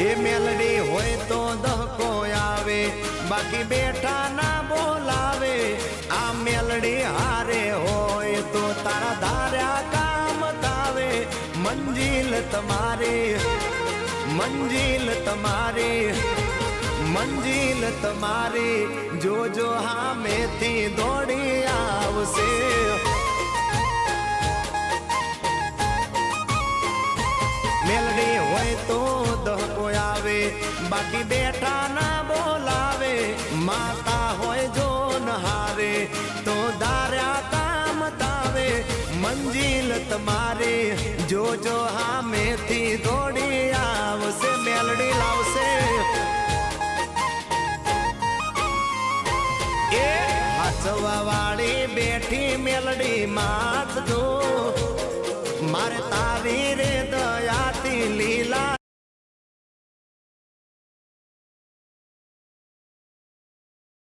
એ મેલડી હોય તો દહકો આવે, બાકી બેઠા ના બોલાવે। આ મેલડી હારે હોય તો તારા ધાર્યા કામ થાવે। મંજિલ તમારી, મંજિલ તમારી, મંજિલ તમારી જોજો હામેથી દોડી આવશે। મેલડી હોય તો દહકો આવે, બાકી બેઠા ના બોલાવે। માતા હોય જો નહારે તો ધાર્યા કામ થાવે। મંજિલ તમારી જોજો હામેથી દોડી આવશે। મેલડી લાવશે એ હાચવા વાળી બેઠી મેલડી માથ જો